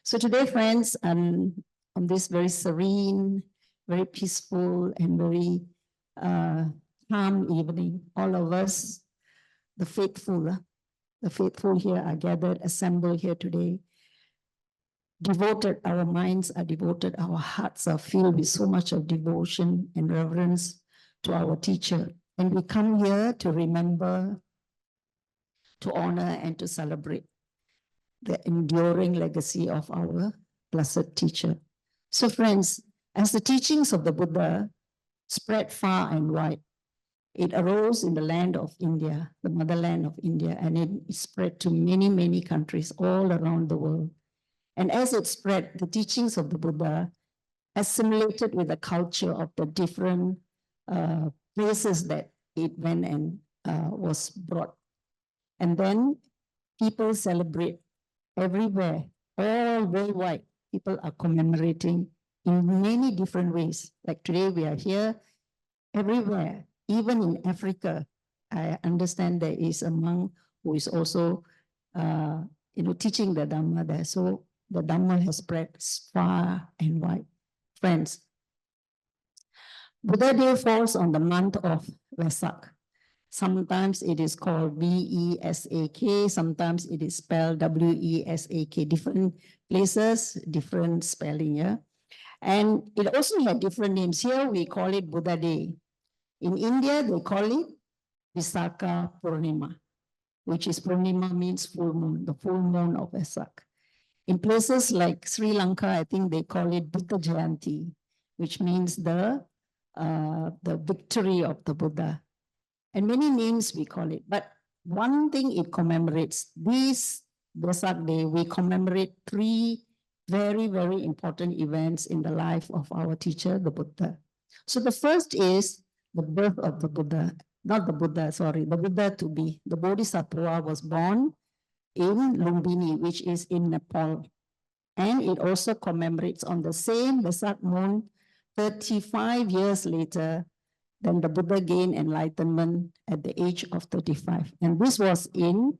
So today, friends, on this very serene, very peaceful, and very calm evening, all of us, the faithful here are gathered, assembled here today, devoted, our minds are devoted, our hearts are filled with so much of devotion and reverence to our teacher. And we come here to remember, to honor, and to celebrate the enduring legacy of our blessed teacher. So friends, as the teachings of the Buddha spread far and wide, it arose in the land of India, the motherland of India, and it spread to many, many countries all around the world. And as it spread, the teachings of the Buddha assimilated with the culture of the different places that it went and was brought. And then people celebrate everywhere, all worldwide. People are commemorating in many different ways. Like today we are here, everywhere, even in Africa. I understand there is a monk who is also teaching the Dhamma there. So the Dhamma has spread far and wide. Friends, Buddha Day falls on the month of Vesak. Sometimes it is called V-E-S-A-K, sometimes it is spelled W-E-S-A-K, different places, different spelling, yeah? And it also had different names. Here we call it Buddha Day. In India, they call it Visakha Purnima, which is Purnima means full moon, the full moon of Vesak. In places like Sri Lanka, I think they call it Buddha Jayanti, which means the victory of the Buddha. And many names we call it. But one thing it commemorates, this Vesak Day, we commemorate three very, very important events in the life of our teacher, the Buddha. So the first is the birth of the Buddha, not the Buddha, sorry, the Buddha to be. The Bodhisattva was born in Lumbini, which is in Nepal. And it also commemorates on the same Vesak moon, 35 years later, then the Buddha gained enlightenment at the age of 35. And this was in,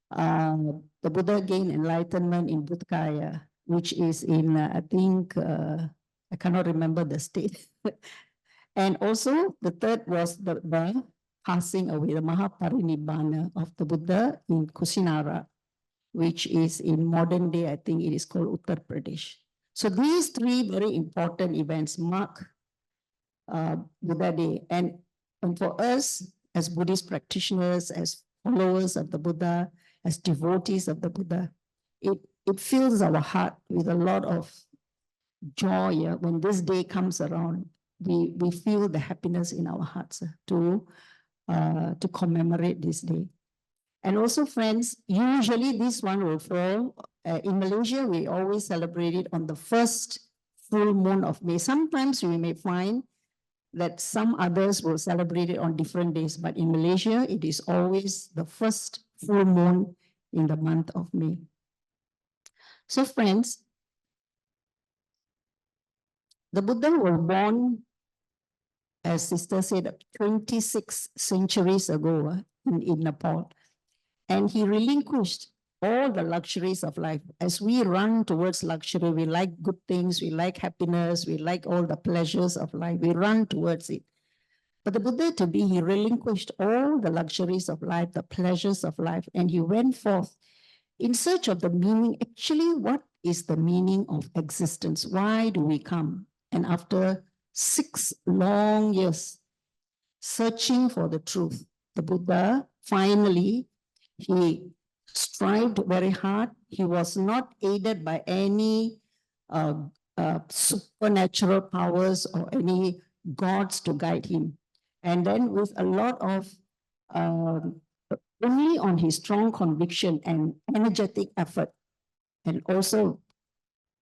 the Buddha gained enlightenment in Bodh Gaya, which is in, I think, I cannot remember the state. And also the third was the passing away, the Mahaparinibbana of the Buddha in Kusinara, which is in modern day, I think it is called Uttar Pradesh. So these three very important events mark Buddha Day. And for us as Buddhist practitioners, as followers of the Buddha, as devotees of the Buddha, it fills our heart with a lot of joy. When this day comes around, we feel the happiness in our hearts to commemorate this day. And also, friends, usually this one will fall. In Malaysia, we always celebrate it on the first full moon of May. Sometimes we may find that some others will celebrate it on different days, but in Malaysia, it is always the first full moon in the month of May. So friends, the Buddha was born, as Sister said, 26 centuries ago in Nepal, and he relinquished all the luxuries of life. As we run towards luxury, we like good things, we like happiness, we like all the pleasures of life, we run towards it. But the Buddha he relinquished all the luxuries of life, the pleasures of life, and he went forth in search of the meaning. Actually, what is the meaning of existence? Why do we come? And after 6 long years searching for the truth, the Buddha finally, he strived very hard. He was not aided by any supernatural powers or any gods to guide him. And then with a lot of, only on his strong conviction and energetic effort, and also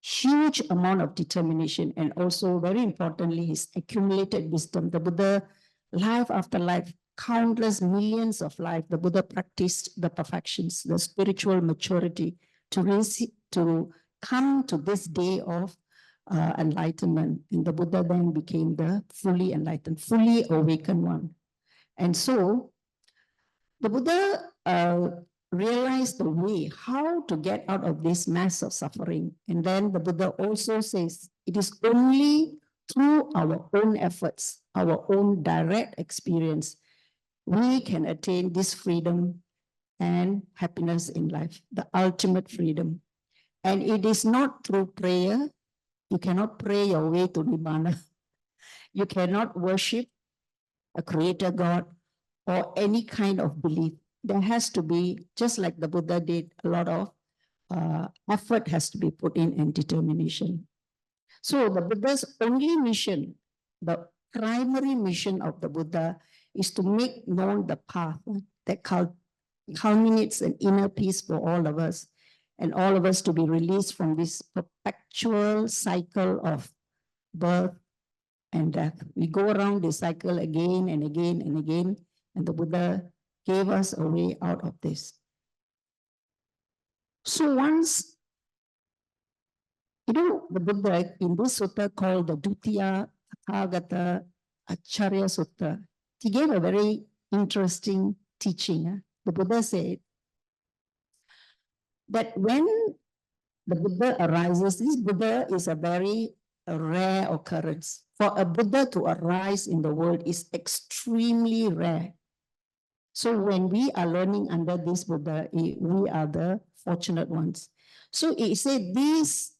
huge amount of determination, and also very importantly, his accumulated wisdom. The Buddha, life after life, countless millions of life, the Buddha practiced the perfections, the spiritual maturity to come to this day of enlightenment. And the Buddha then became the fully enlightened, fully awakened one. And so the Buddha realize the way, how to get out of this mess of suffering. And then the Buddha also says, it is only through our own efforts, our own direct experience, we can attain this freedom and happiness in life, the ultimate freedom. And it is not through prayer. You cannot pray your way to Nibbana. You cannot worship a creator God or any kind of belief. There has to be, just like the Buddha did, a lot of effort has to be put in and determination. So the Buddha's only mission, the primary mission of the Buddha is to make known the path that culminates an inner peace for all of us, and all of us to be released from this perpetual cycle of birth and death. We go around this cycle again and again and again, and the Buddha gave us a way out of this. So once, the Buddha in this sutta called the Dutiya Tathagata Acharya Sutta, he gave a very interesting teaching. The Buddha said that when the Buddha arises, this Buddha is a very rare occurrence. For a Buddha to arise in the world is extremely rare. So when we are learning under this Buddha, we are the fortunate ones. So it said these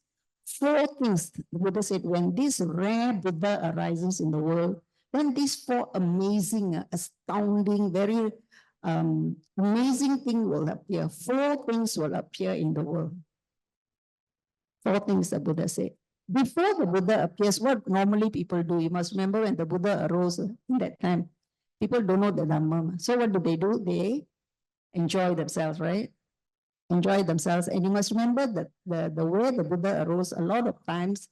four things, the Buddha said, when this rare Buddha arises in the world, then these four amazing, astounding, very amazing things will appear. Four things will appear in the world. Four things the Buddha said. Before the Buddha appears, what normally people do, you must remember when the Buddha arose in that time, people don't know the Dhamma. So what do? They enjoy themselves, right? Enjoy themselves. And you must remember that the way the Buddha arose, a lot of times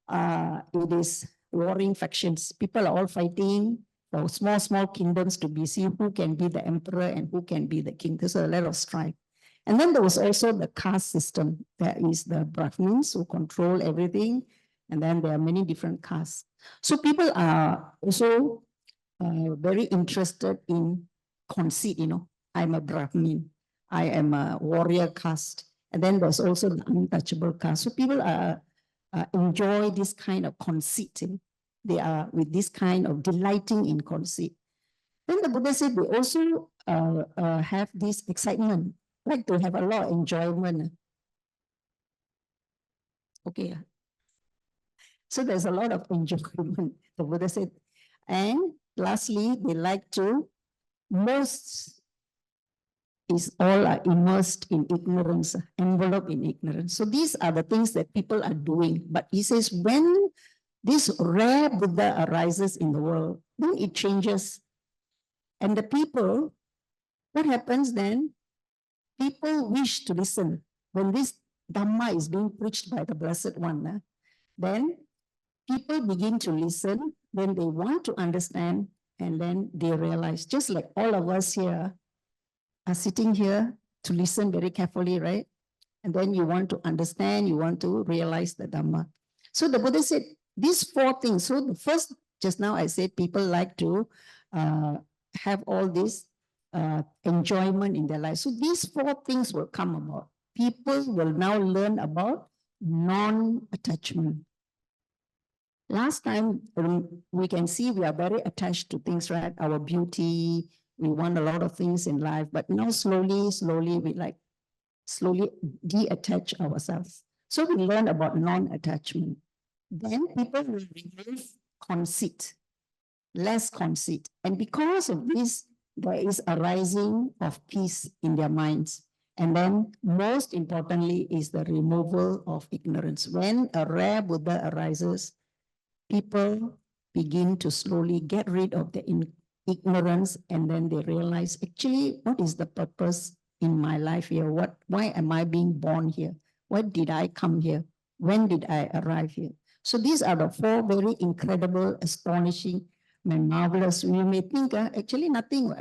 it is warring factions. People are all fighting for small kingdoms to be seen who can be the emperor and who can be the king. There's a lot of strife. And then there was also the caste system. There is the Brahmins who control everything. And then there are many different castes. So people are also very interested in conceit, I'm a Brahmin, I am a warrior caste. And then there's also the untouchable caste. So people enjoy this kind of conceit. They are with this kind of delighting in conceit. Then the Buddha said they also have this excitement, like to have a lot of enjoyment. Okay. So there's a lot of enjoyment, the Buddha said. And lastly, they like to, most is all are immersed in ignorance, enveloped in ignorance. So these are the things that people are doing. But he says, when this rare Buddha arises in the world, then it changes. And the people, what happens then? People wish to listen. When this Dhamma is being preached by the Blessed One, then people begin to listen, then they want to understand, and then they realize, just like all of us here are sitting here to listen very carefully, right? And then you want to understand, you want to realize the Dhamma. So the Buddha said, these four things. So the first, just now I said, people like to have all this enjoyment in their life. So these four things will come about. People will now learn about non-attachment. Last time, we can see we are very attached to things, right? Our beauty, we want a lot of things in life, but now slowly, we slowly detach ourselves. So we learn about non-attachment. Then people will remove conceit, less conceit. And because of this, there is a rising of peace in their minds. And then most importantly is the removal of ignorance. When a rare Buddha arises, people begin to slowly get rid of the ignorance, and then they realize, actually, what is the purpose in my life here? Why am I being born here? Why did I come here? When did I arrive here? So these are the four very incredible, astonishing, and marvelous. We may think, actually nothing,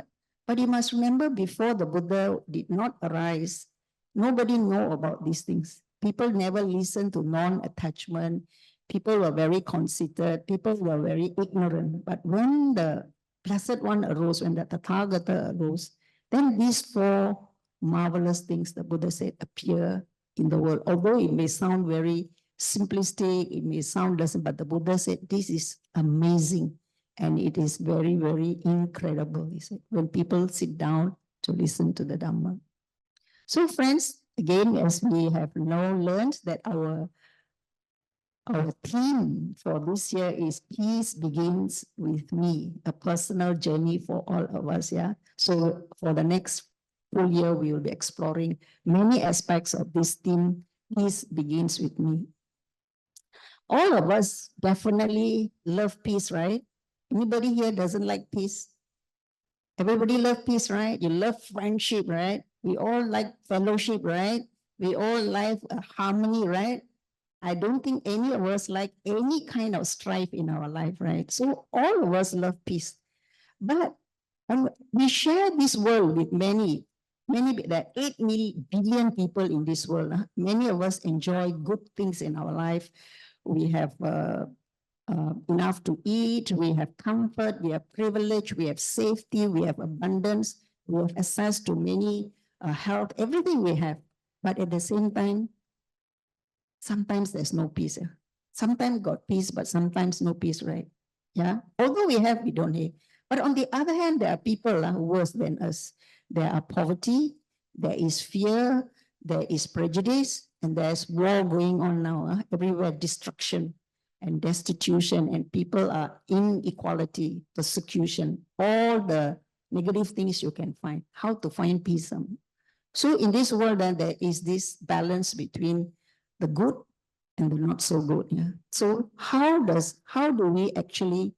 but you must remember, before the Buddha did not arise, nobody know about these things. People never listened to non-attachment. People were very conceited. People were very ignorant. But when the Blessed One arose, when the Tathagata arose, then these four marvelous things the Buddha said appear in the world. Although it may sound very simplistic, it may sound doesn't, but the Buddha said this is amazing and it is very, very incredible. He said, when people sit down to listen to the Dhamma. So friends, again, as we have now learned that our theme for this year is Peace Begins with Me, a personal journey for all of us. Yeah. So for the next full year, we will be exploring many aspects of this theme. Peace begins with me. All of us definitely love peace, right? Anybody here doesn't like peace? Everybody love peace, right? You love friendship, right? We all like fellowship, right? We all like harmony, right? I don't think any of us like any kind of strife in our life, right? So all of us love peace. But we share this world with many, there are 8 billion people in this world. Many of us enjoy good things in our life. We have enough to eat, we have comfort, we have privilege, we have safety, we have abundance, we have access to many health, everything we have. But at the same time, sometimes there's no peace. Sometimes got peace, but sometimes no peace, right? Yeah. Although we have, we don't have. But on the other hand, there are people worse than us. There are poverty, there is fear, there is prejudice, and there's war going on now. Everywhere, destruction and destitution, and people are inequality, persecution, all the negative things you can find. How to find peace? So in this world, then there is this balance between the good and the not so good. Yeah. So how do we actually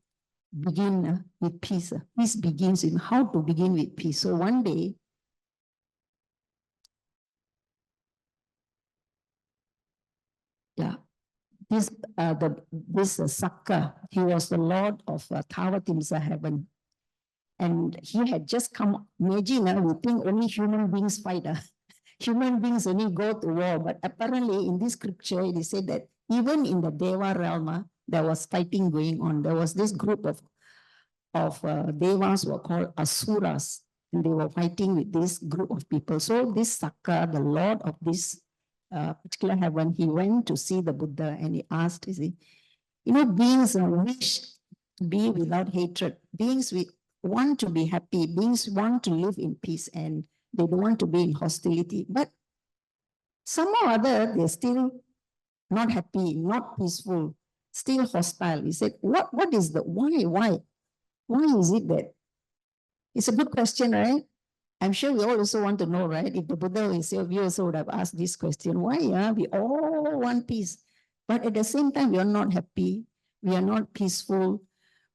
begin with peace? Peace begins in how to begin with peace. So one day, yeah, this Sakka, he was the lord of Tawatimsa heaven. And he had just come, imagine, we think only human beings fight. Human beings only go to war. But apparently in this scripture, it is said that even in the Deva realm, there was fighting going on. There was this group of Devas were called Asuras. And they were fighting with this group of people. So this Sakka, the lord of this particular heaven, he went to see the Buddha and he asked, beings wish to be without hatred. Beings want to be happy. Beings want to live in peace and they don't want to be in hostility. But somehow or other, they're still not happy, not peaceful, still hostile. He said, what is the, why? Why is it that? It's a good question, right? I'm sure we all also want to know, right? If the Buddha will say, we also would have asked this question, why? We all want peace. But at the same time, we are not happy. We are not peaceful.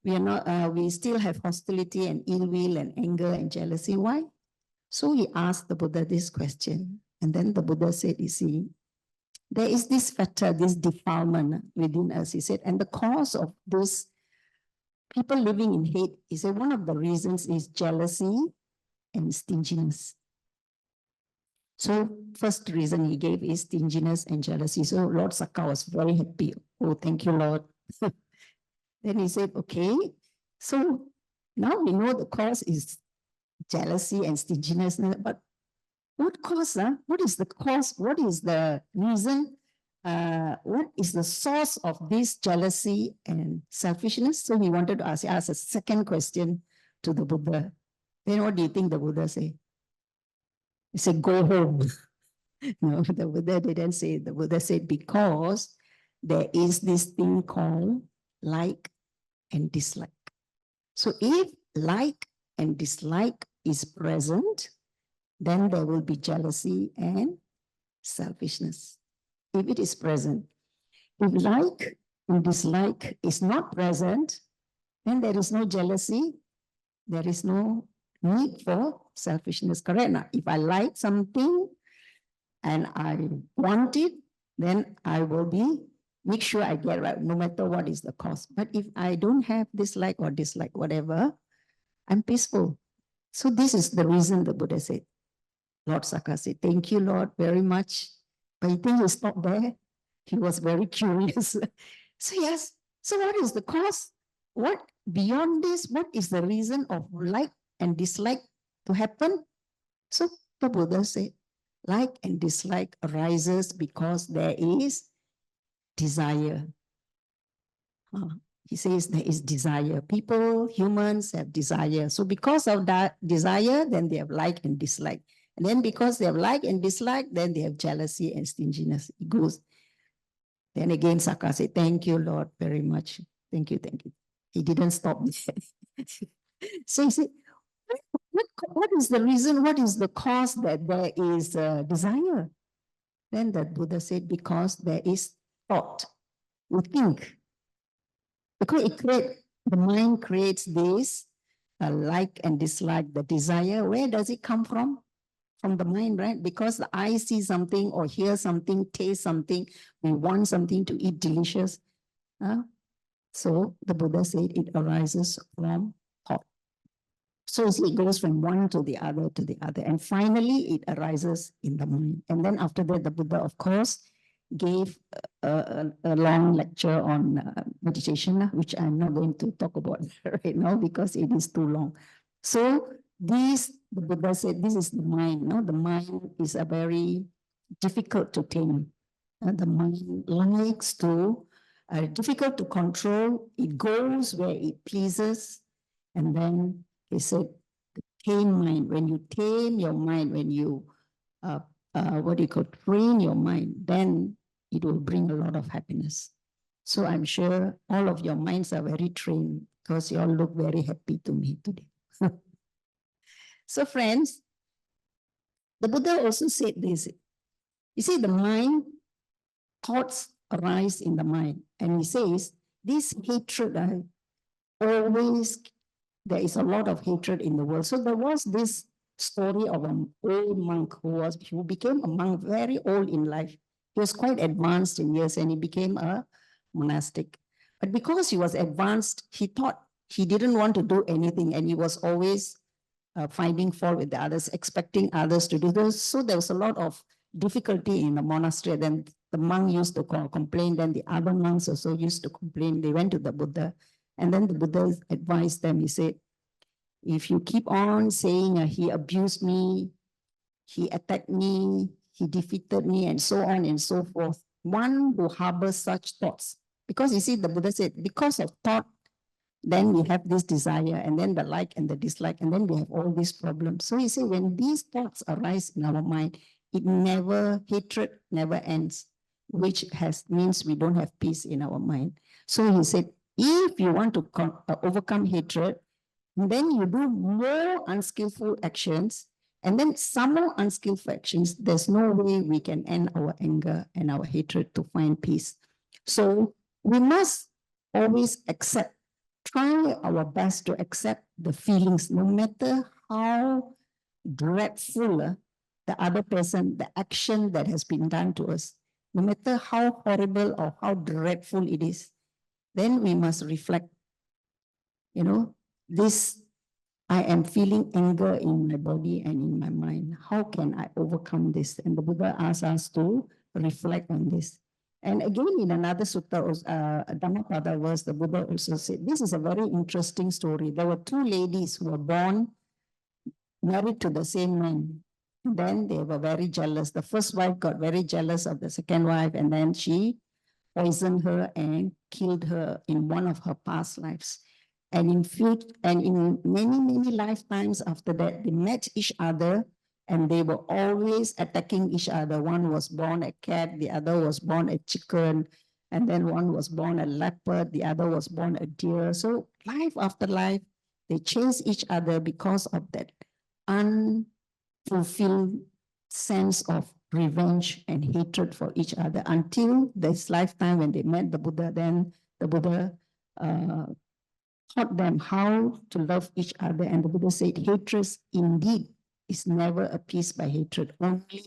We are not, we still have hostility and ill will and anger and jealousy. Why? So he asked the Buddha this question. And then the Buddha said, there is this fetter, this defilement within us. He said, and the cause of this people living in hate, he said, one of the reasons is jealousy and stinginess. So first reason he gave is stinginess and jealousy. So Lord Sakka was very happy. Oh, thank you, Lord. Then he said, okay, so now we know the cause is jealousy and stinginess, but what cause? What is the cause? What is the reason? What is the source of this jealousy and selfishness? So he wanted to ask a second question to the Buddha. Then what do you think the Buddha say? He said, go home. No, the Buddha didn't say. The Buddha said, because there is this thing called like and dislike. So if like and dislike is present, then there will be jealousy and selfishness. If it is present. If like and dislike is not present, then there is no jealousy, there is no need for selfishness. Correct? Now, if I like something and I want it, then I will make sure I get right, no matter what is the cost. But if I don't have dislike or dislike, whatever, I'm peaceful. So this is the reason the Buddha said. Lord Sakka said, thank you, Lord, very much. But I think he stopped there. He was very curious. So yes, so what is the cause? What beyond this, what is the reason of like and dislike to happen? So The Buddha said, like and dislike arises because there is desire. He says there is desire. People, humans have desire. So because of that desire, then they have like and dislike. And then because they have like and dislike, then they have jealousy and stinginess. It goes. Then again, Saka said, thank you, Lord, very much. Thank you, thank you. He didn't stop there. So he said, what is the reason? What is the cause that there is desire? Then the Buddha said, because there is thought. We think. Because the mind creates this like and dislike, the desire. Where does it come from? From the mind, right? Because the eye sees something or hear something, taste something, we want something to eat delicious. So the Buddha said it arises from thought. So it goes from one to the other to the other. And finally, it arises in the mind. And then after that, the Buddha, of course, gave a long lecture on meditation, which I'm not going to talk about right now because it is too long. So the Buddha said, this is the mind. No? The mind is a very difficult to tame. The mind likes to, difficult to control. It goes where it pleases. And then he said, tame mind. When you tame your mind, when you, train your mind, then it will bring a lot of happiness. So I'm sure all of your minds are very trained because you all look very happy to me today. So friends, the Buddha also said this. You see, the mind, thoughts arise in the mind. And he says, this hatred, always, there is a lot of hatred in the world. So there was this story of an old monk who became a monk very old in life. He was quite advanced in years and he became a monastic. But because he was advanced, he thought he didn't want to do anything and he was always finding fault with the others, expecting others to do this. So there was a lot of difficulty in the monastery. Then the monk used to complain, then the other monks also used to complain. They went to the Buddha and then the Buddha advised them. He said, if you keep on saying he abused me, he attacked me, he defeated me, and so on and so forth, one who harbors such thoughts, because you see, the Buddha said, because of thought, then we have this desire, and then the like and the dislike, and then we have all these problems. So he said, when these thoughts arise in our mind, hatred never ends, which means we don't have peace in our mind. So he said, if you want to overcome hatred, then you do more unskillful actions, and then some more unskillful actions. There's no way we can end our anger and our hatred to find peace. So we must always try our best to accept the feelings, no matter how dreadful the other person, the action that has been done to us, no matter how horrible or how dreadful it is, then we must reflect, I am feeling anger in my body and in my mind. How can I overcome this? And the Buddha asks us to reflect on this. And again, in another sutta, Dhammapada verse, the Buddha also said, this is a very interesting story. There were two ladies who were born married to the same man. And then they were very jealous. The first wife got very jealous of the second wife, and then she poisoned her and killed her in one of her past lives. And in many, many lifetimes after that, they met each other and they were always attacking each other. One was born a cat, the other was born a chicken, and then one was born a leopard, the other was born a deer. So life after life, they chase each other because of that unfulfilled sense of revenge and hatred for each other until this lifetime when they met the Buddha. Then the Buddha taught them how to love each other. And the Buddha said, hatred indeed is never appeased by hatred, only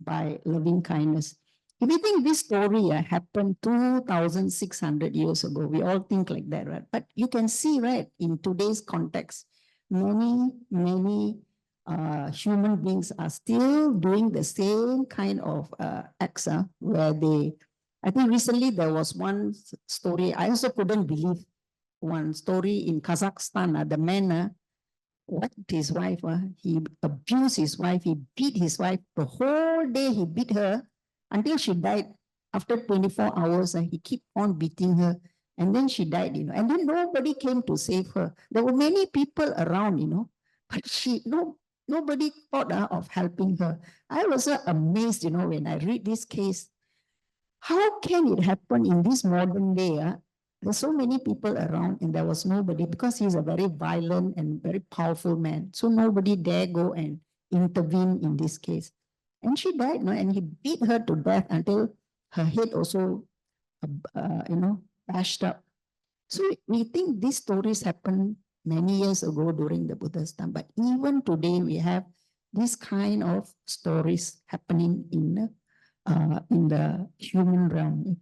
by loving kindness. If you think this story happened 2,600 years ago, we all think like that, right? But you can see, right, in today's context, many human beings are still doing the same kind of acts where I think recently there was one story, I also couldn't believe one story in Kazakhstan, the man whacked his wife, he abused his wife, he beat his wife. The whole day he beat her until she died. After 24 hours, he kept on beating her. And then she died, and then nobody came to save her. There were many people around, but nobody thought of helping her. I was so amazed, when I read this case. How can it happen in this modern day? There's so many people around and there was nobody because he's a very violent and very powerful man. So nobody dare go and intervene in this case. And she died, and he beat her to death until her head also, bashed up. So we think these stories happened many years ago during the Buddha's time, but even today we have this kind of stories happening in the human realm.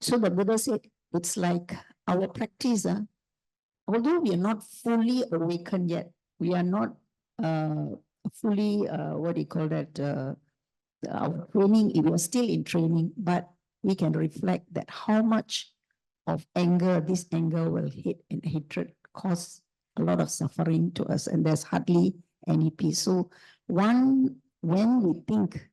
So the Buddha said, it's like our practice, although we are not fully awakened yet, we are not fully, what do you call that, our training, we are still in training, but we can reflect that how much of anger, this anger will hit and hatred cause a lot of suffering to us, and there's hardly any peace. So when we think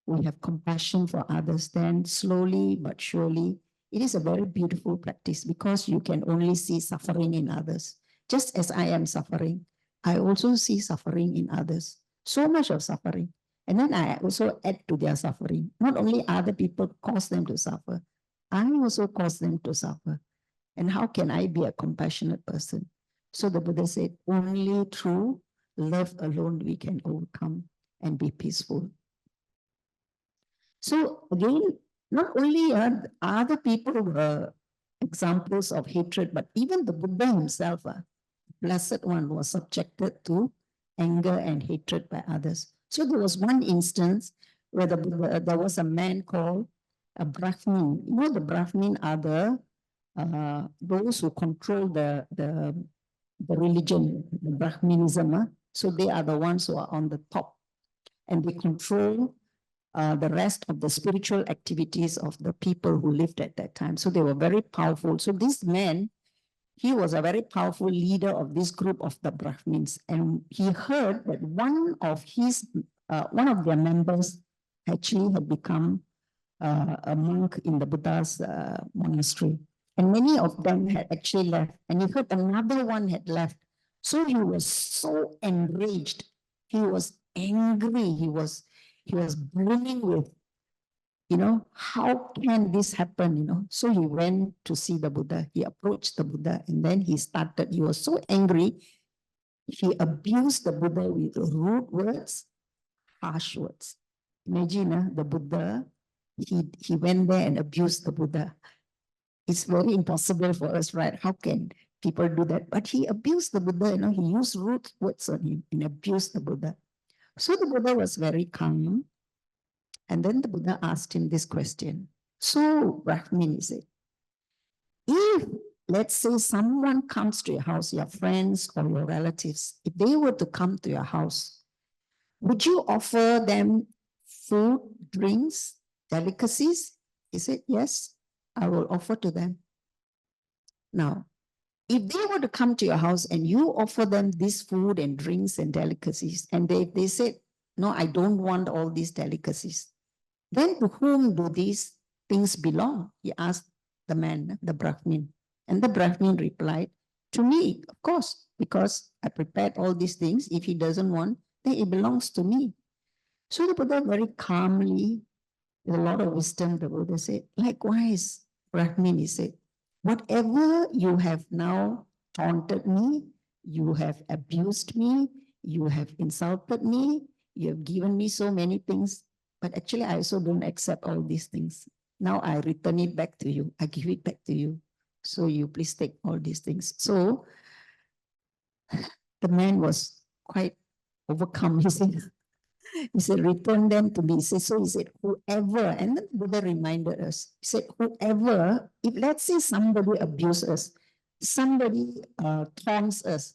we have compassion for others, then slowly but surely, it is a very beautiful practice because you can only see suffering in others. Just as I am suffering, I also see suffering in others. So much of suffering. And then I also add to their suffering. Not only other people cause them to suffer, I also cause them to suffer. And how can I be a compassionate person? So the Buddha said, only through love alone we can overcome and be peaceful. So again, not only are other people examples of hatred, but even the Buddha himself, Blessed One, was subjected to anger and hatred by others. So there was one instance where there was a man called a Brahmin. The Brahmin are those who control the religion, the Brahminism. So they are the ones who are on the top, and they control the rest of the spiritual activities of the people who lived at that time. So they were very powerful. So this man, he was a very powerful leader of this group of the Brahmins. And he heard that one of their members actually had become a monk in the Buddha's monastery. And many of them had actually left. And he heard another one had left. So he was so enraged. He was angry. He was brimming with, how can this happen, So he went to see the Buddha. He approached the Buddha and then he was so angry. He abused the Buddha with rude words, harsh words. Imagine the Buddha, he went there and abused the Buddha. It's very impossible for us, right? How can people do that? But he abused the Buddha, he used rude words on him and abused the Buddha. So the Buddha was very calm. And then the Buddha asked him this question. So, Brahmin, he said, if, let's say, someone comes to your house, your friends or your relatives, if they were to come to your house, would you offer them food, drinks, delicacies? He said, yes, I will offer to them. Now, if they were to come to your house and you offer them this food and drinks and delicacies, and they said, no, I don't want all these delicacies, then to whom do these things belong? He asked the man, the Brahmin. And the Brahmin replied, to me, of course, because I prepared all these things. If he doesn't want, then it belongs to me. So the Buddha very calmly, with a lot of wisdom, the Buddha said, likewise, Brahmin, he said, whatever you have now taunted me, you have abused me, you have insulted me, you have given me so many things, but actually I also don't accept all these things. Now I return it back to you. I give it back to you. So you please take all these things. So the man was quite overcome. He said, return them to me. So he said, whoever, and then Buddha reminded us, he said, whoever, if let's say somebody abuses us, somebody taunts us,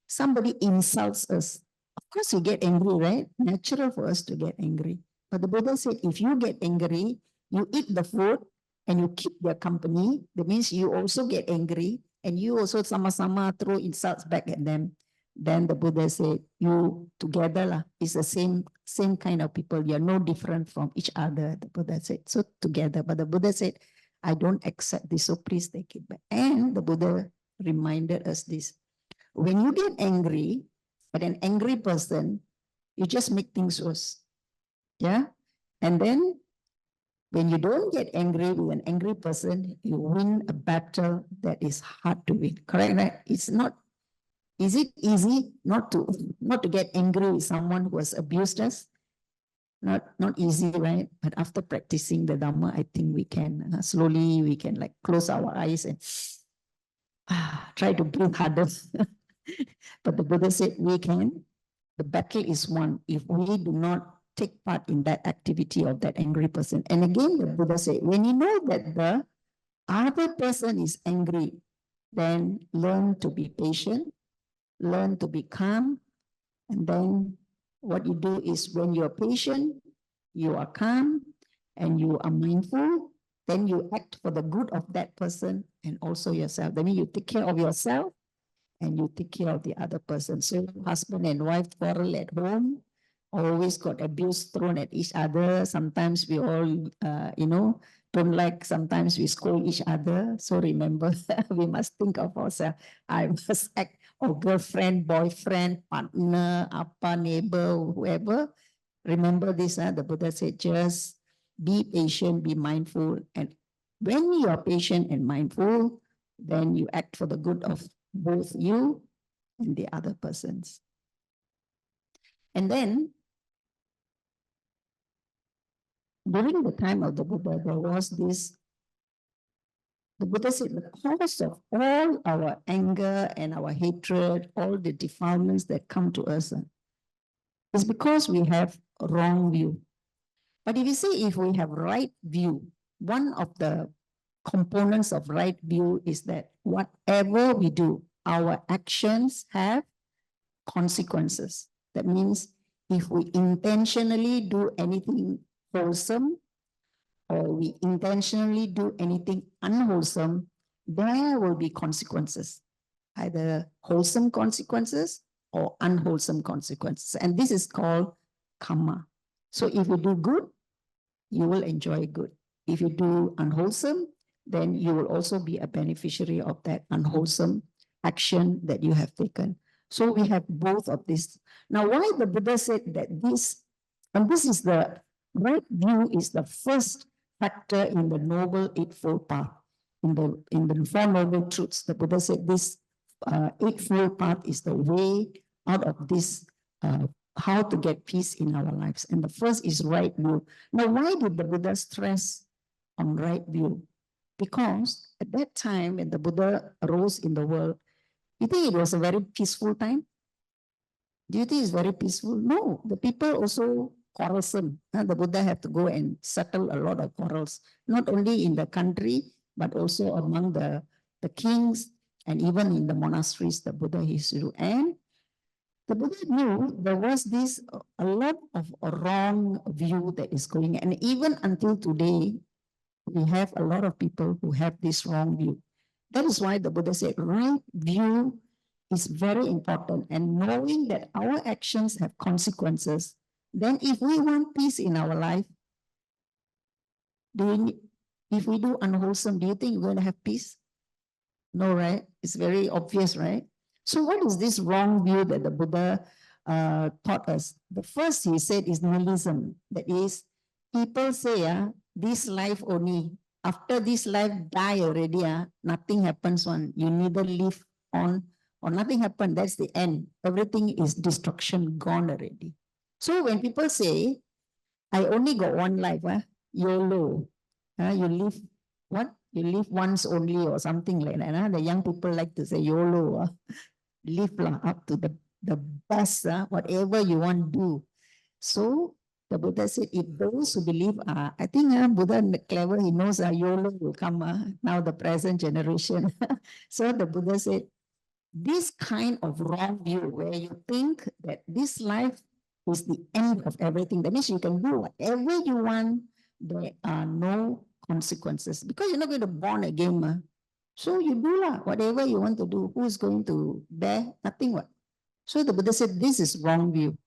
somebody insults us, of course we get angry, right? Natural for us to get angry. But the Buddha said, if you get angry, you eat the food and you keep their company, that means you also get angry and you also sama-sama throw insults back at them. Then the Buddha said, you together lah, is the same kind of people. You're no different from each other, the Buddha said. So together, but the Buddha said, I don't accept this, so please take it back. And the Buddha reminded us this. When you get angry at an angry person, you just make things worse. Yeah? And then when you don't get angry with an angry person, you win a battle that is hard to win. Correct? Right? It's not. Is it easy not to get angry with someone who has abused us? Not easy, right? But after practicing the Dhamma, I think we can slowly we can like close our eyes and try to breathe harder. But the Buddha said we can. The battle is won if we do not take part in that activity of that angry person. And again, the Buddha said, when you know that the other person is angry, then learn to be patient, learn to be calm, and then what you do is when you're patient, you are calm, and you are mindful, then you act for the good of that person and also yourself. That means you take care of yourself and you take care of the other person. So husband and wife quarrel at home, always got abuse thrown at each other. Sometimes we all, don't like, sometimes we scold each other. So remember, we must think of ourselves. I must act, or girlfriend, boyfriend, partner, apa, neighbor, whoever. Remember this, the Buddha said, just be patient, be mindful. And when you are patient and mindful, then you act for the good of both you and the other persons. And then, during the time of the Buddha, there was this, the Buddha said, the cause of all our anger and our hatred, all the defilements that come to us is because we have a wrong view. But if you say, if we have right view, one of the components of right view is that whatever we do, our actions have consequences. That means if we intentionally do anything wholesome or we intentionally do anything unwholesome, there will be consequences, either wholesome consequences or unwholesome consequences. And this is called karma. So if you do good, you will enjoy good. If you do unwholesome, then you will also be a beneficiary of that unwholesome action that you have taken. So we have both of this. Now, why the Buddha said that this, and this is the right view, is the first factor in the Noble Eightfold Path. In the Four Noble Truths, the Buddha said this Eightfold Path is the way out of this, how to get peace in our lives. And the first is right view. Now, why did the Buddha stress on right view? Because at that time, when the Buddha arose in the world, you think it was a very peaceful time? Do you think it's very peaceful? No, the people also quarrelsome. The Buddha had to go and settle a lot of quarrels, not only in the country, but also among the kings and even in the monasteries the Buddha used to do. And the Buddha knew there was this, a lot of a wrong view that is going, and even until today, we have a lot of people who have this wrong view. That is why the Buddha said right view is very important, and knowing that our actions have consequences, then if we want peace in our life, if we do unwholesome, do you think we're going to have peace? No, right? It's very obvious, right? So what is this wrong view that the Buddha taught us? The first he said is nihilism. That is, people say, this life only, after this life die already, nothing happens on. You neither live on or nothing happened. That's the end. Everything is destruction, gone already. So when people say, I only got one life, YOLO, you live what? You live once only or something like that. The young people like to say YOLO, live up to the best, whatever you want to do. So the Buddha said, if those who believe, I think Buddha clever, he knows YOLO will come now, the present generation. So the Buddha said, this kind of wrong view where you think that this life is the end of everything, that means you can do whatever you want, there are no consequences because you're not going to born again. So you do whatever you want to do. Who's going to bear? Nothing. What? So the Buddha said, this is wrong view,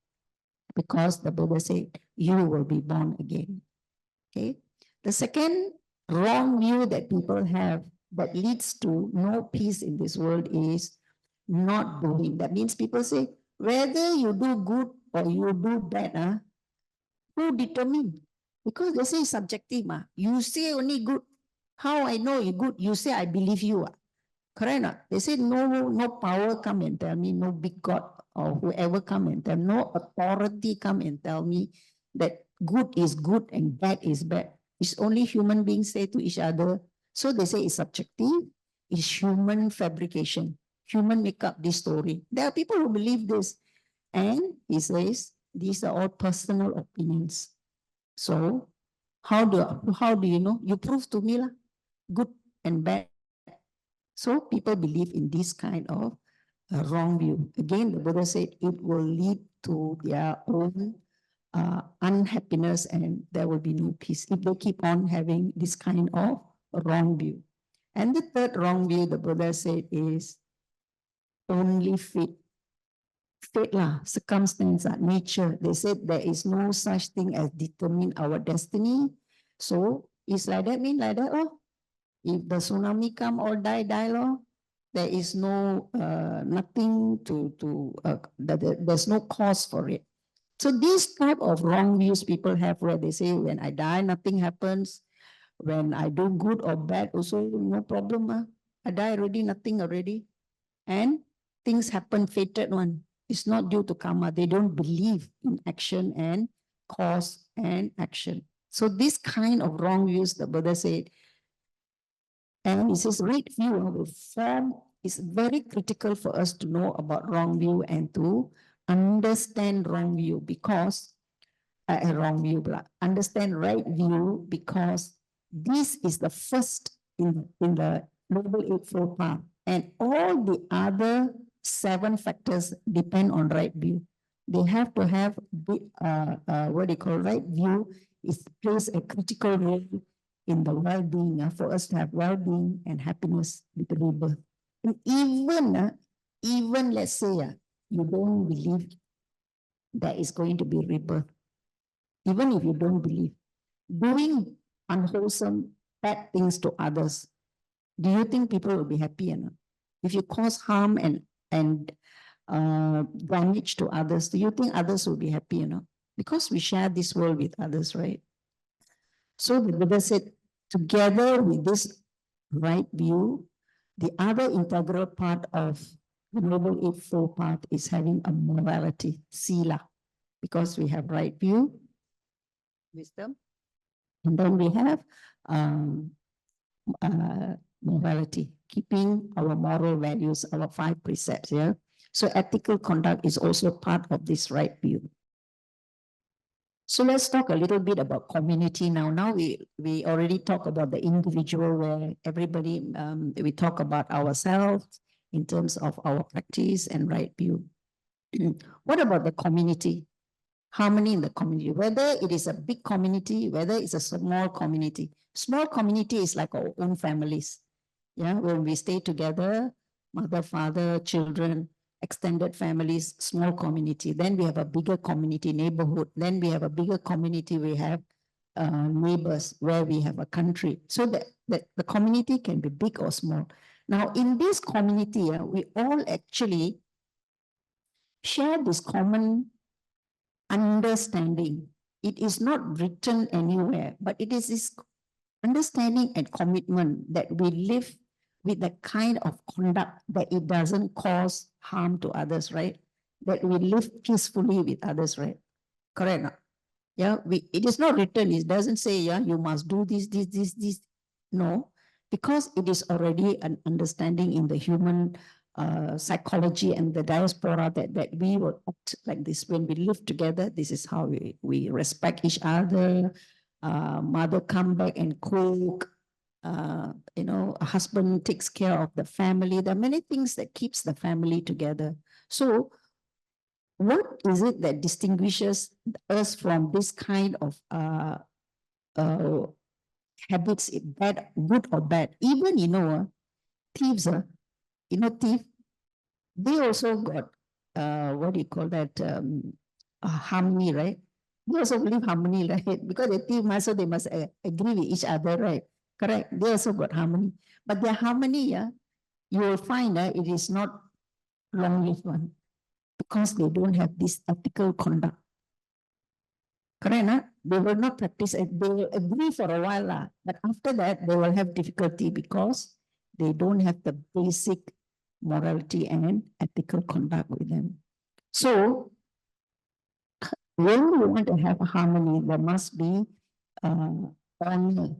because the Buddha said, you will be born again. Okay. The second wrong view that people have that leads to no peace in this world is not doing. That means people say, whether you do good or you do bad, who determine? Because they say subjective. You say only good. How I know you good? You say I believe you. Correct not? They say no power come and tell me, no big God or whoever come and tell, no authority come and tell me that good is good and bad is bad. It's only human beings say to each other. So they say it's subjective, it's human fabrication. Human make up this story. There are people who believe this. And he says, these are all personal opinions. So how do you know? You prove to me lah, good and bad. So people believe in this kind of wrong view. Again, the Buddha said it will lead to their own unhappiness and there will be no peace if they keep on having this kind of wrong view. And the third wrong view the Buddha said is only fate. Fate lah, circumstance, nature. They said there is no such thing as determine our destiny. So it's like that, mean like that, oh. If the tsunami come, all die lor. There is no nothing there's no cause for it. So this type of wrong views people have where they say when I die, nothing happens. When I do good or bad, also no problem. I die already, nothing already. And things happen fated one. It's not due to karma. They don't believe in action and cause and action. So this kind of wrong views, the Buddha said, and it says right view will form is very critical for us to know about wrong view and to understand wrong view because understand right view because this is the first in the Noble Eightfold Path, and all the other 7 factors depend on right view. They have to have what they call right view. It plays a critical role in the well-being for us to have well-being and happiness with the rebirth. And even let's say you don't believe there is going to be rebirth, even if you don't believe, doing unwholesome, bad things to others, do you think people will be happy or not? If you cause harm and damage to others, do you think others will be happy or not? Because we share this world with others, right? So the Buddha said, together with this right view, the other integral part of the Noble Eightfold Path is having a morality, sila, because we have right view, wisdom, and then we have morality, keeping our moral values, our 5 precepts. Yeah. So ethical conduct is also part of this right view. So let's talk a little bit about community now. Now we already talked about the individual where everybody, we talk about ourselves in terms of our practice and right view. What about the community? Harmony in the community, whether it is a big community, whether it's a small community. Small community is like our own families. Yeah, when we stay together, mother, father, children, extended families, small community. Then we have a bigger community, neighborhood. Then we have a bigger community, we have neighbors, where we have a country. So that the community can be big or small. Now, in this community, we all actually share this common understanding. It is not written anywhere, but it is this understanding and commitment that we live with the kind of conduct that it doesn't cause harm to others, right? That we live peacefully with others, right? Correct? No? Yeah, it is not written. It doesn't say, yeah, you must do this. No, because it is already an understanding in the human psychology and the diaspora that we will act like this. When we live together, this is how we respect each other. Mother come back and cook. A husband takes care of the family. There are many things that keeps the family together. So what is it that distinguishes us from this kind of habits, bad, good or bad? Even, thieves, thief, they also got what do you call that, harmony, right? They also believe harmony, right? Because the team also, they must agree with each other, right? Correct. They also got harmony. But their harmony, yeah, you will find that it is not long-lived one because they don't have this ethical conduct. Correct, not? They will not practice it. They will agree for a while, but after that, they will have difficulty because they don't have the basic morality and ethical conduct with them. So, when we want to have a harmony, there must be honor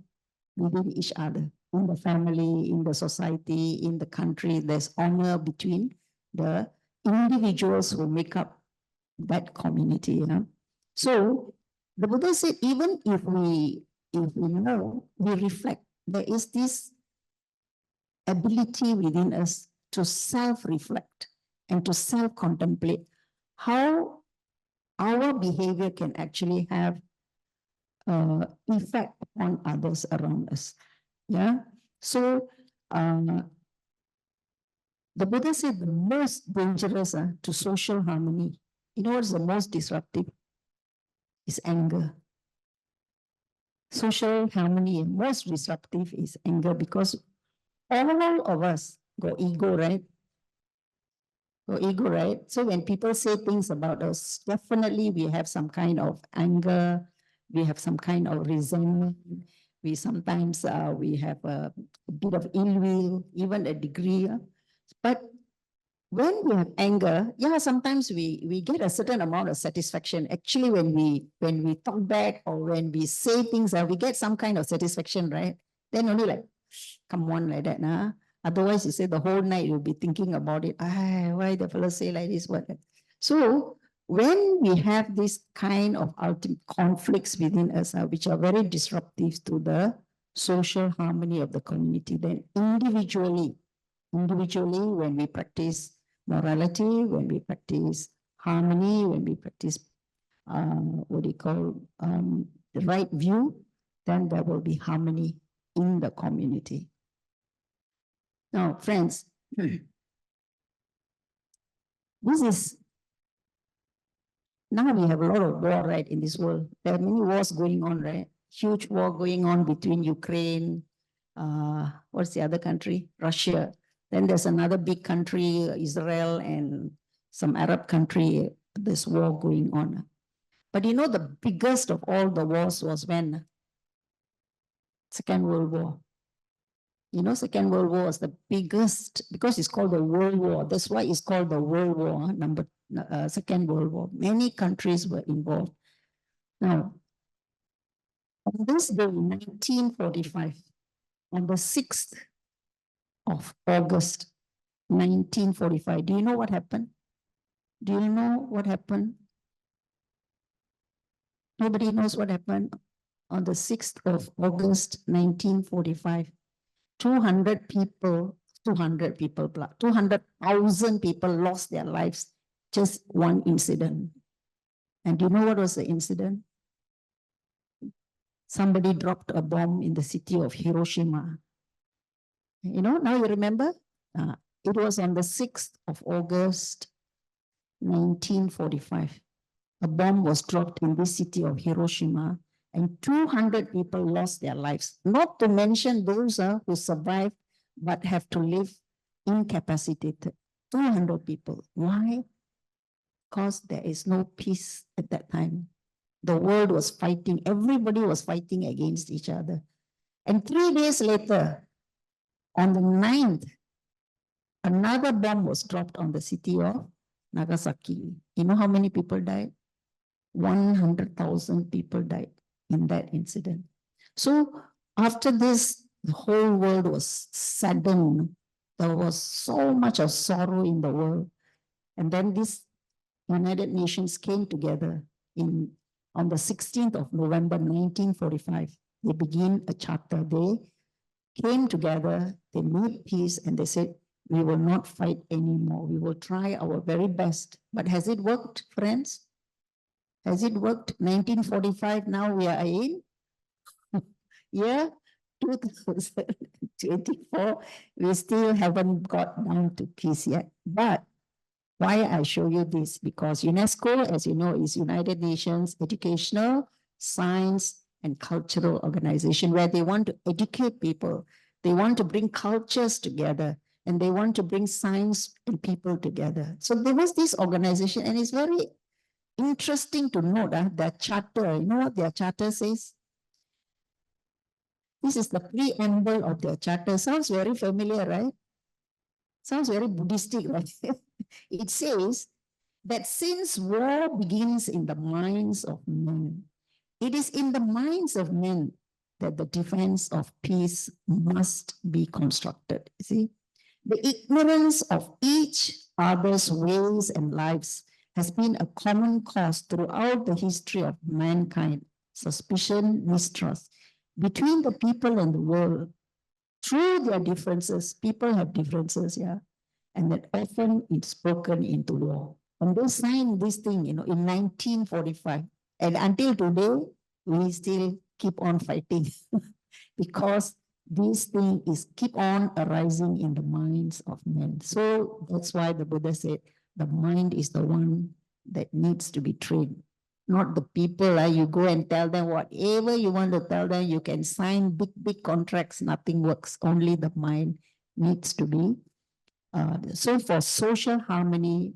within each other. In the family, in the society, in the country, there's honor between the individuals who make up that community. You know? So the Buddha said, even if we know, we reflect, there is this ability within us to self-reflect and to self-contemplate how our behavior can actually have effect on others around us. Yeah. So the Buddha said the most dangerous to social harmony, you know what's the most disruptive? Is anger. Social harmony and most disruptive is anger because all of us got ego, right? Got ego, right? So when people say things about us, definitely we have some kind of anger, we have some kind of resentment, we sometimes we have a bit of ill will, even a degree. But when we have anger, yeah, sometimes we get a certain amount of satisfaction. Actually, when we talk back or when we say things, we get some kind of satisfaction, right? Then only like, come on, like that, nah. Otherwise, you say the whole night you'll be thinking about it. Ah, why the fellow say like this? What? So when we have this kind of ultimate conflicts within us, which are very disruptive to the social harmony of the community, then individually, when we practice morality, when we practice harmony, when we practice what do you call the right view, then there will be harmony in the community. Now, friends, this is, now we have a lot of war, right, in this world. There are many wars going on, right? Huge war going on between Ukraine, what's the other country? Russia. Then there's another big country, Israel, and some Arab country, this war going on. But you know, the biggest of all the wars was when? Second World War. You know, Second World War was the biggest, because it's called the World War. That's why it's called the World War, Second World War. Many countries were involved. Now, on this day, 1945, on the 6th of August, 1945, do you know what happened? Do you know what happened? Nobody knows what happened on the 6th of August, 1945. 200 people, 200,000 people lost their lives, just one incident. And do you know what was the incident? Somebody dropped a bomb in the city of Hiroshima. You know, now you remember? It was on the 6th of August, 1945. A bomb was dropped in this city of Hiroshima and 200 people lost their lives. Not to mention those who survived but have to live incapacitated. 200 people. Why? Because there is no peace at that time. The world was fighting. Everybody was fighting against each other. And 3 days later, on the 9th, another bomb was dropped on the city of Nagasaki. You know how many people died? 100,000 people died in that incident. So after this, the whole world was saddened. There was so much of sorrow in the world. And then this United Nations came together on the 16th of November, 1945. They began a charter. They came together, they made peace, and they said, we will not fight anymore. We will try our very best. But has it worked, friends? Has it worked? 1945, now we are in year 2024. We still haven't got down to peace yet. But Why I show you this? Because UNESCO, as you know, is United Nations Educational, Science, and Cultural Organization, where they want to educate people. They want to bring cultures together, and they want to bring science and people together. So there was this organization, and it's very interesting to note their charter. You know what their charter says? This is the preamble of their charter. Sounds very familiar, right? Sounds very Buddhistic, right? It says that since war begins in the minds of men, it is in the minds of men that the defense of peace must be constructed. See, the ignorance of each other's ways and lives has been a common cause throughout the history of mankind. Suspicion, mistrust between the people and the world. Through their differences, people have differences, yeah, and that often it's spoken into law. And they signed this thing, in 1945. And until today, we still keep on fighting because this thing is keep on arising in the minds of men. So that's why the Buddha said, the mind is the one that needs to be trained, not the people. You go and tell them whatever you want to tell them. You can sign big contracts. Nothing works. Only the mind needs to be. So for social harmony,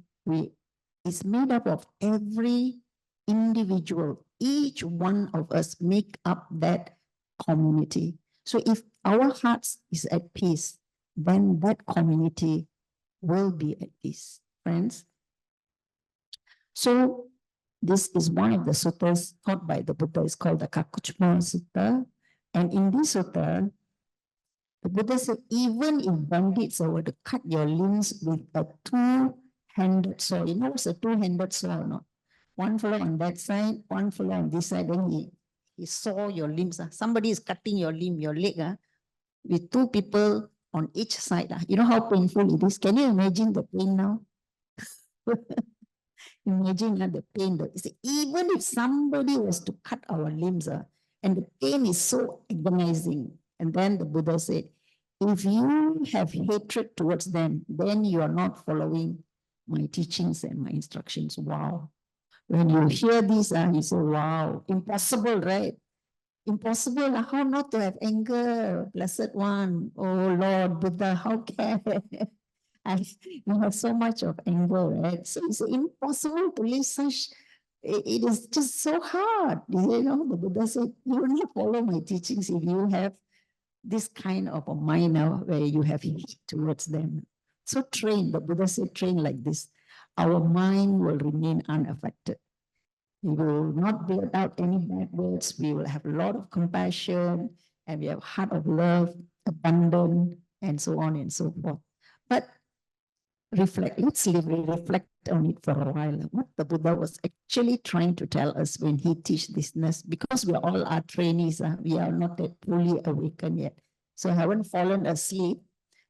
it's made up of every individual. Each one of us make up that community. So if our hearts is at peace, then that community will be at peace, friends. So this is one of the suttas taught by the Buddha. It's called the Kakuchma Sutta. And in this sutta, the Buddha said, even if bandits were to cut your limbs with a two-handed sword, you know what's a two-handed sword or not? One fellow on that side, one fellow on this side, then he saw your limbs. Somebody is cutting your limb, your leg, with two people on each side. You know how painful it is? Can you imagine the pain now? Imagine the pain. Even if somebody was to cut our limbs, and the pain is so agonizing. And then the Buddha said, if you have hatred towards them, then you are not following my teachings and my instructions. Wow. When you hear this, you say, wow, impossible, right? Impossible. How not to have anger, blessed one? Oh Lord, Buddha, how can you have so much of anger, right? So it's impossible to live such, it is just so hard. The Buddha said, you will not follow my teachings if you have this kind of a mind where you have hate towards them. So train, the Buddha said, train like this. Our mind will remain unaffected. We will not blurt out any bad words. We will have a lot of compassion, and we have heart of love, abundant, and so on and so forth. But reflect, let's reflect on it for a while. What the Buddha was actually trying to tell us when he teach this, because we all are trainees, we are not yet fully awakened yet. So I haven't fallen asleep,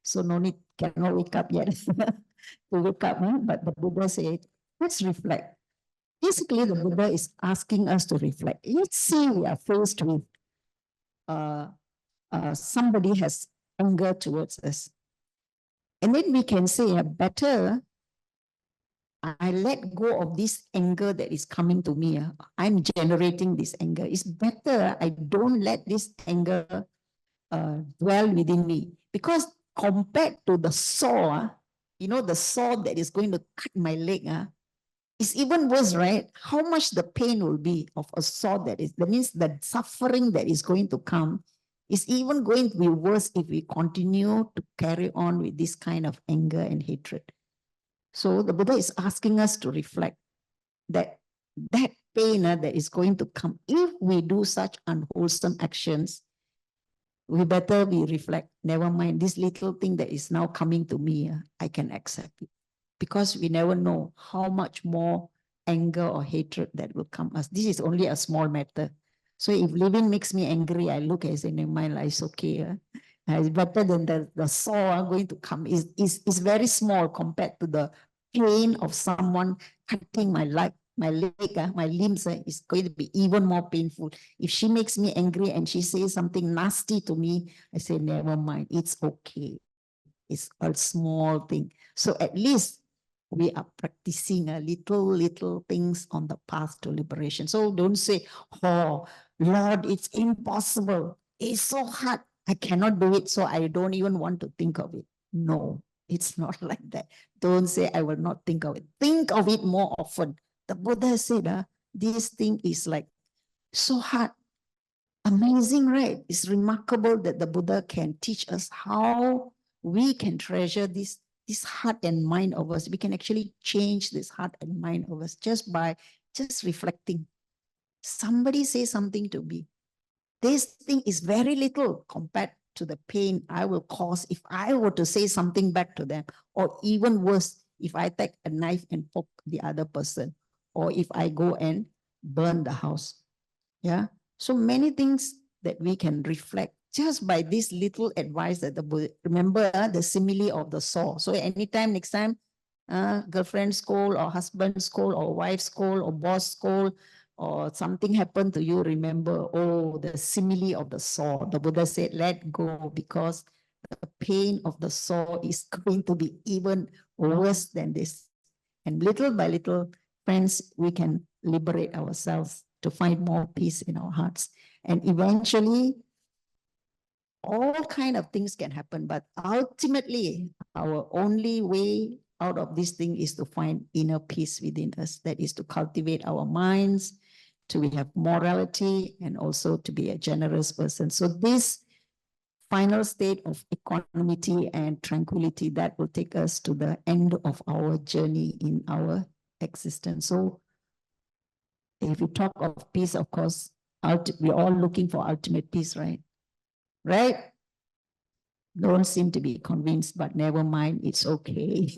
so no need, cannot wake up yet to wake up. But the Buddha said, let's reflect. Basically, the Buddha is asking us to reflect. Let's say we are faced with somebody has anger towards us. And then we can say, better I let go of this anger that is coming to me. I'm generating this anger. It's better I don't let this anger dwell within me. Because compared to the saw, the saw that is going to cut my leg, it's even worse, right? How much the pain will be of a saw that means the suffering that is going to come is even going to be worse if we continue to carry on with this kind of anger and hatred. So the Buddha is asking us to reflect that pain that is going to come if we do such unwholesome actions. We better reflect. Never mind, this little thing that is now coming to me, I can accept it. Because we never know how much more anger or hatred that will come us. This is only a small matter. So if living makes me angry, I look and say, never mind, it's okay. It's better than the saw going to come. Is very small compared to the pain of someone cutting my leg, my limbs. Is going to be even more painful. If she makes me angry and she says something nasty to me, I say, never mind, it's okay. It's a small thing. So at least we are practicing a little things on the path to liberation. So don't say, oh, Lord, it's impossible. It's so hard. I cannot do it, so I don't even want to think of it. No, it's not like that. Don't say, I will not think of it. Think of it more often. The Buddha said, this thing is like so hard. Amazing, right? It's remarkable that the Buddha can teach us how we can treasure this heart and mind of us. We can actually change this heart and mind of us just by just reflecting. Somebody say something to me. This thing is very little compared to the pain I will cause if I were to say something back to them, or even worse, if I take a knife and poke the other person, or if I go and burn the house. Yeah. So many things that we can reflect just by this little advice that the Buddha, remember the simile of the saw. So anytime, next time, girlfriend scold or husband scold or wife scold or boss scold or something happened to you, remember, oh, the simile of the saw. The Buddha said, let go, because the pain of the saw is going to be even worse than this. And little by little, friends, we can liberate ourselves to find more peace in our hearts. And eventually, all kind of things can happen, but ultimately, our only way out of this thing is to find inner peace within us. That is to cultivate our minds, to have morality, and also to be a generous person. So this final state of equanimity and tranquility, that will take us to the end of our journey in our existence. So if we talk of peace, of course, we're all looking for ultimate peace, right? Right? Don't seem to be convinced, but never mind, it's okay.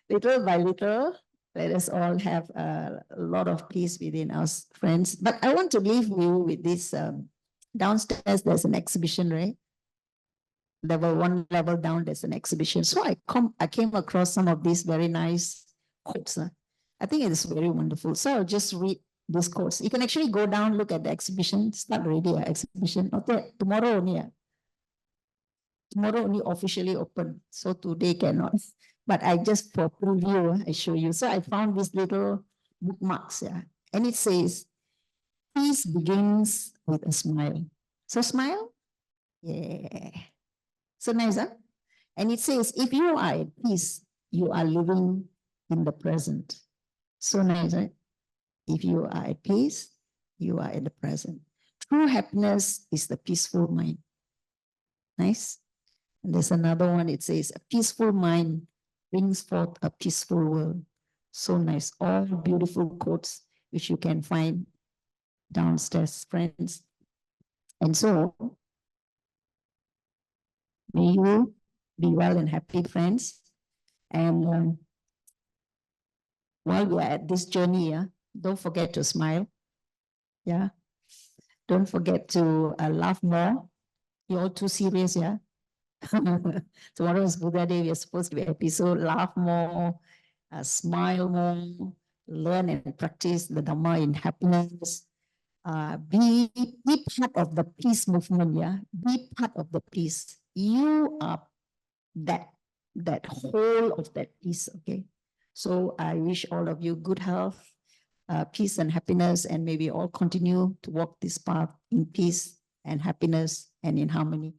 Little by little, let us all have a lot of peace within us, friends. But I want to leave you with this. Downstairs, there's an exhibition, right? Level 1, level down, there's an exhibition. So I came across some of these very nice quotes. I think it is very wonderful. So I'll just read this quotes. You can actually go down, look at the exhibition. It's not already an exhibition. Okay, tomorrow only. Tomorrow only officially open. So today cannot. But I just for preview, I show you. So I found these little bookmarks. Yeah. And it says, peace begins with a smile. So smile. Yeah. So nice, huh? And it says, if you are at peace, you are living in the present. So nice, right? If you are at peace, you are at the present. True happiness is the peaceful mind. Nice. And there's another one, it says, a peaceful mind brings forth a peaceful world. So nice. All beautiful quotes which you can find downstairs, friends. And so, may you be well and happy, friends. And while we are at this journey, don't forget to smile. Yeah. Don't forget to laugh more. You're all too serious, yeah? Tomorrow is Buddha Day. We are supposed to be happy. So laugh more, smile more, learn and practice the Dhamma in happiness. Be part of the peace movement, yeah? Be part of the peace. You are that whole of that peace, okay? So I wish all of you good health, peace and happiness, and maybe all continue to walk this path in peace and happiness and in harmony.